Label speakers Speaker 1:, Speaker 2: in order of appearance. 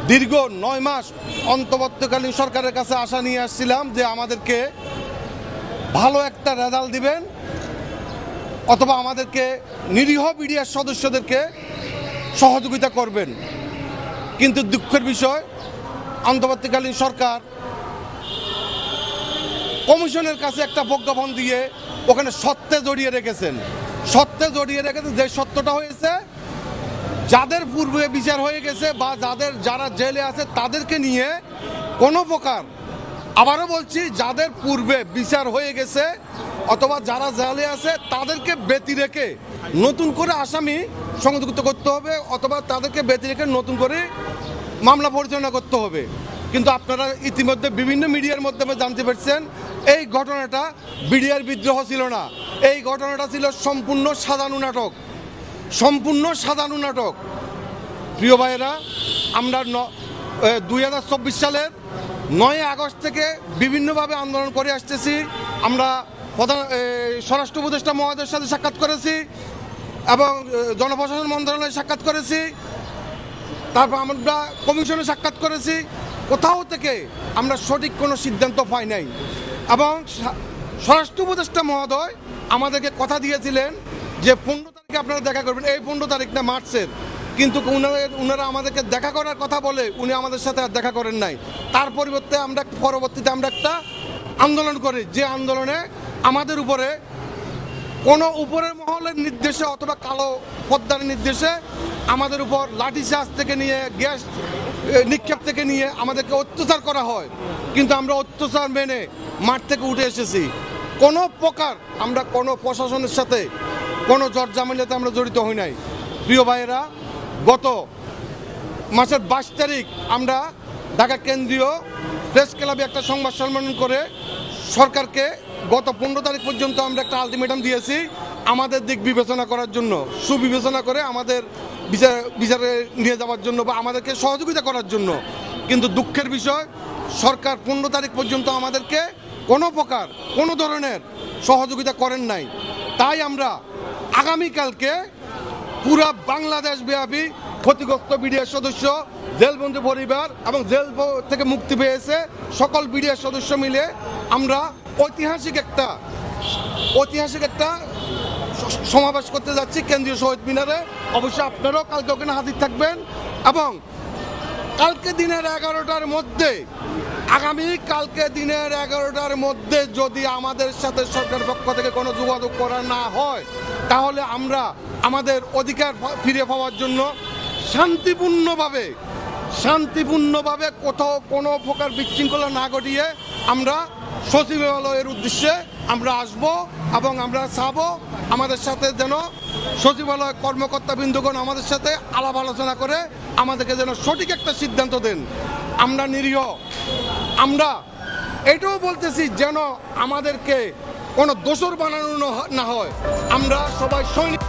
Speaker 1: দীর্ঘ 9 মাস অন্তর্বর্তীকালীন সরকারের কাছে আশা নিয়ে আসছিলাম যে আমাদেরকে ভালো একটা রেজাল্ট দিবেন অথবা আমাদেরকে নিরীহ বিডিআর সদস্যদেরকে সহযোগিতা করবেন। কিন্তু দুঃখের বিষয়, অন্তর্বর্তীকালীন সরকার কমিশনের কাছে একটা প্রজ্ঞাপন দিয়ে ওখানে সত্যে জড়িয়ে রেখেছেন। যে সত্যটা হয়েছে, যাদের পূর্বে বিচার হয়ে গেছে বা যারা জেলে আছে তাদেরকে নিয়ে কোনো প্রকার, আবারও বলছি, যাদের পূর্বে বিচার হয়ে গেছে অথবা যারা জেলে আছে তাদেরকে ব্যতি রেখে নতুন করে আসামি সংযুক্ত করতে হবে অথবা তাদেরকে ব্যতি রেখে নতুন করে মামলা পরিচালনা করতে হবে। কিন্তু আপনারা ইতিমধ্যে বিভিন্ন মিডিয়ার মাধ্যমে জানতে পারছেন এই ঘটনাটা বিডিআর বিদ্রোহ ছিল না, এই ঘটনাটা ছিল সম্পূর্ণ সাজানো নাটক। প্রিয় ভাইয়েরা, আমরা 2024 সালের 9 আগস্ট থেকে বিভিন্নভাবে আন্দোলন করে আসতেছি। আমরা স্বরাষ্ট্র উপদেষ্টা মহোদয়ের সাথে সাক্ষাৎ করেছি এবং জনপ্রশাসন মন্ত্রণালয়ে সাক্ষাৎ করেছি, তারপর আমরা কমিশনে সাক্ষাৎ করেছি। কোথাও থেকে আমরা সঠিক কোনো সিদ্ধান্ত পাই নাই এবং স্বরাষ্ট্র উপদেষ্টা মহোদয় আমাদেরকে কথা দিয়েছিলেন যে 15 তারিখে আপনারা দেখা করবেন, এই 15 তারিখ না মার্চের, কিন্তু ওনারা আমাদেরকে দেখা করার কথা বলে উনি আমাদের সাথে আর দেখা করেন নাই। তার পরবর্তীতে আমরা একটা আন্দোলন করি, যে আন্দোলনে আমাদের উপরে কোনো উপরের মহলের নির্দেশে অথবা কালো পদ্মার নির্দেশে আমাদের উপর লাঠিচার্জ থেকে নিয়ে গ্যাস নিক্ষেপ থেকে নিয়ে আমাদেরকে অত্যাচার করা হয়। কিন্তু আমরা অত্যাচার মেনে মাঠ থেকে উঠে এসেছি। কোনো প্রকার আমরা কোনো প্রশাসনের সাথে কোনো জটঝামেলাতে আমরা জড়িত হই নাই। প্রিয় ভাইয়েরা, গত মাসের 22 তারিখ আমরা ঢাকা কেন্দ্রীয় প্রেস ক্লাবে একটা সংবাদ সম্মেলন করে সরকারকে গত 15 তারিখ পর্যন্ত আমরা একটা আলটিমেটাম দিয়েছি আমাদের দিক বিবেচনা করার জন্য, সুবিবেচনা করে আমাদের বিচারে নিয়ে যাওয়ার জন্য বা আমাদেরকে সহযোগিতা করার জন্য। কিন্তু দুঃখের বিষয়, সরকার 15 তারিখ পর্যন্ত আমাদেরকে কোনো প্রকার কোনো ধরনের সহযোগিতা করেন নাই। তাই আমরা আগামীকালকে পুরা বাংলাদেশ ব্যাপী ক্ষতিগ্রস্ত বিডিআর সদস্য, জেলবন্দি পরিবার এবং জেল থেকে মুক্তি পেয়েছে সকল বিডিআর সদস্য মিলে আমরা ঐতিহাসিক একটা সমাবেশ করতে যাচ্ছি কেন্দ্রীয় শহীদ মিনারে। অবশ্যই আপনারাও কালকে ওখানে হাজির থাকবেন এবং কালকে দিনের 11টার মধ্যে, আগামীকালকে দিনের 11টার মধ্যে যদি আমাদের সাথে সরকারের পক্ষ থেকে কোনো যোগাযোগ করা না হয়, তাহলে আমরা আমাদের অধিকার ফিরে পাওয়ার জন্য শান্তিপূর্ণভাবে কোথাও কোনো প্রকার বিশৃঙ্খলা না ঘটিয়ে আমরা সচিবালয়ের উদ্দেশ্যে আমরা আসব এবং আমরা চাবো আমাদের সাথে যেন সচিবালয় কর্মকর্তাবৃন্দগণ আমাদের সাথে আলাপ আলোচনা করে আমাদেরকে যেন সঠিক একটা সিদ্ধান্ত দেন। আমরা নিরীহ, আমরা এটাও বলতেছি যেন আমাদেরকে কোনো দোষর বানানো না হয়। আমরা সবাই সৈনিক।